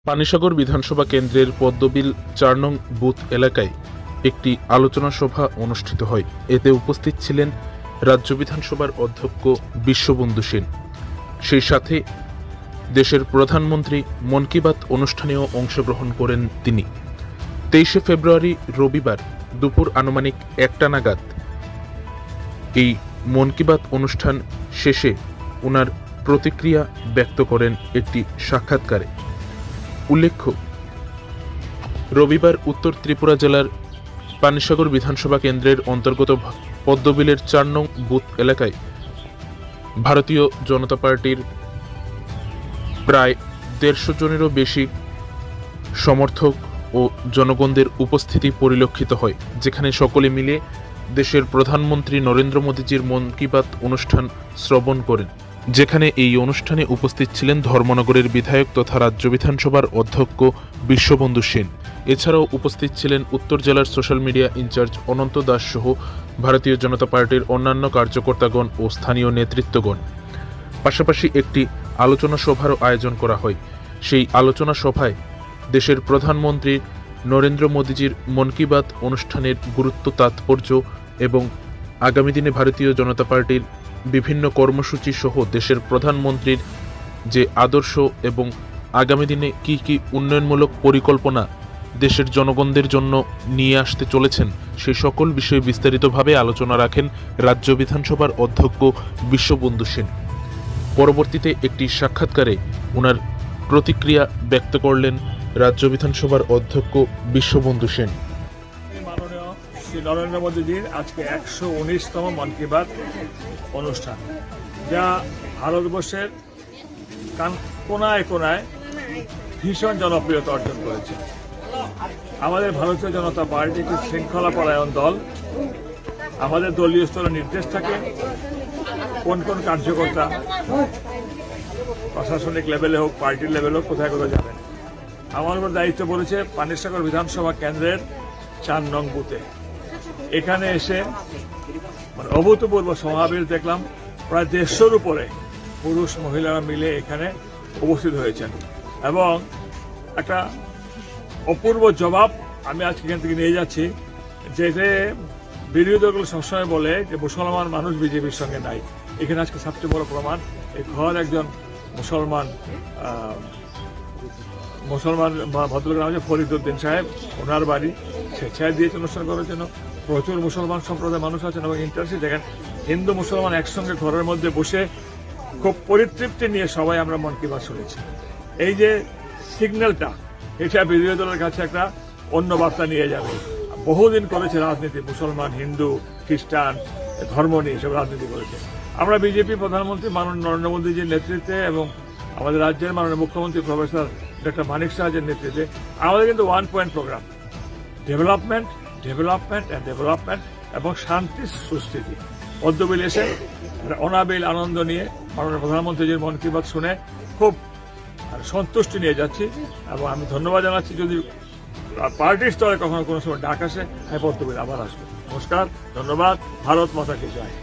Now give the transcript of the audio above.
পানিসাগর বিধানসভা কেন্দ্রের পদ্মবিল ৪ নং বুথ এলাকায় একটি আলোচনা সভা অনুষ্ঠিত হয়। এতে উপস্থিত ছিলেন রাজ্য বিধানসভার অধ্যক্ষ বিশ্ববন্ধু সেন। সেই সাথে দেশের প্রধানমন্ত্রী মন কি বাত অনুষ্ঠানেও অংশগ্রহণ করেন তিনি। ২৩শে ফেব্রুয়ারি রবিবার দুপুর আনুমানিক ১টা নাগাদ এই মন কি বাত অনুষ্ঠান শেষে ওনার প্রতিক্রিয়া ব্যক্ত করেন একটি সাক্ষাৎকারে। উল্লেখ্য, রবিবার উত্তর ত্রিপুরা জেলার পানিসাগর বিধানসভা কেন্দ্রের অন্তর্গত পদ্মবিলের ৪ নং বুথ এলাকায় ভারতীয় জনতা পার্টির প্রায় ১৫০ জনেরও বেশি সমর্থক ও জনগণদের উপস্থিতি পরিলক্ষিত হয়, যেখানে সকলে মিলে দেশের প্রধানমন্ত্রী নরেন্দ্র মোদীজির মন কি বাত অনুষ্ঠান শ্রবণ করেন। যেখানে এই অনুষ্ঠানে উপস্থিত ছিলেন ধর্মনগরের বিধায়ক তথা রাজ্য বিধানসভার অধ্যক্ষ বিশ্ববন্ধু সেন। এছাড়াও উপস্থিত ছিলেন উত্তর জেলার সোশ্যাল মিডিয়া ইনচার্জ অনন্ত দাস সহ ভারতীয় জনতা পার্টির অন্যান্য কার্যকর্তাগণ ও স্থানীয় নেতৃত্বগণ। পাশাপাশি একটি আলোচনা সভারও আয়োজন করা হয়। সেই আলোচনা সভায় দেশের প্রধানমন্ত্রী নরেন্দ্র মোদীজির মন কি বাত অনুষ্ঠানের গুরুত্ব, তাৎপর্য এবং আগামী দিনে ভারতীয় জনতা পার্টির বিভিন্ন কর্মসূচি সহ দেশের প্রধানমন্ত্রীর যে আদর্শ এবং আগামী দিনে কি কি উন্নয়নমূলক পরিকল্পনা দেশের জনগণদের জন্য নিয়ে আসতে চলেছেন, সেই সকল বিষয়ে বিস্তারিতভাবে আলোচনা রাখেন রাজ্য বিধানসভার অধ্যক্ষ বিশ্ববন্ধু সেন। পরবর্তীতে একটি সাক্ষাৎকারে ওনার প্রতিক্রিয়া ব্যক্ত করলেন রাজ্য বিধানসভার অধ্যক্ষ বিশ্ববন্ধু সেন। মাননীয় শ্রী নরেন্দ্র মোদীজির আজকে ১১৯তম মন কি বাত অনুষ্ঠান, যা ভারতবর্ষের কোনায় কোনায় ভীষণ জনপ্রিয়তা অর্জন করেছে। আমাদের ভারতীয় জনতা পার্টি একটি শৃঙ্খলা পরায়ণ দল। আমাদের দলীয় স্তরে নির্দেশ থাকে কোন কোন কার্যকর্তা প্রশাসনিক লেভেলে হোক, পার্টির লেভেলে হোক, কোথায় কোথায় যাবেন। আমার উপর দায়িত্ব পড়েছে পানিসাগর বিধানসভা কেন্দ্রের ৪ নং বুথে। এখানে এসে অভূতপূর্ব সমাবেশ দেখলাম। প্রায় ১৫০ উপরে পুরুষ মহিলারা মিলে এখানে উপস্থিত হয়েছেন এবং একটা অপূর্ব জবাব আমি আজকে এখান থেকে নিয়ে যাচ্ছি, যেতে বিরোধী দলগুলো সবসময় বলে যে মুসলমান মানুষ বিজেপির সঙ্গে নাই। এখানে আজকে সবচেয়ে বড় প্রমাণ, এই ঘর একজন মুসলমান ভদ্রগ্রাম আছে ফরিদউদ্দিন সাহেব, ওনার বাড়ি, স্বেচ্ছায় দিয়েছে অনুষ্ঠান করার জন্য। প্রচুর মুসলমান সম্প্রদায়ের মানুষ আছেন এবং ইন্টারেস্ট দেখেন হিন্দু মুসলমান একসঙ্গে ঘরের মধ্যে বসে খুব পরিতৃপ্তি নিয়ে সবাই আমরা মন কি বাত শুনেছি। এই যে সিগন্যালটা, এটা বিরোধী দলের কাছে একটা অন্য বার্তা নিয়ে যাবে। বহুদিন করেছে রাজনীতি, মুসলমান, হিন্দু, খ্রিস্টান ধর্ম নিয়ে সব রাজনীতি করেছে। আমরা বিজেপি প্রধানমন্ত্রী মাননীয় নরেন্দ্র মোদীজির নেতৃত্বে এবং আমাদের রাজ্যের মাননীয় মুখ্যমন্ত্রী প্রফেসর ডক্টর মানিক সাহাজের নেতৃত্বে আমাদের কিন্তু 1 point programme, development, development and development এবং শান্তি সুস্থিতি। পদ্মবিল এসে অনাবিল আনন্দ নিয়ে মাননীয় প্রধানমন্ত্রীজির মন কি বাত শুনে খুব সন্তুষ্টি নিয়ে যাচ্ছি এবং আমি ধন্যবাদ জানাচ্ছি। যদি পার্টির স্তরে কখনো কোনো সময় ডাক আসে, আমি পদ্মবিল আবার আসবো। নমস্কার, ধন্যবাদ। ভারত মাতা কি জয়।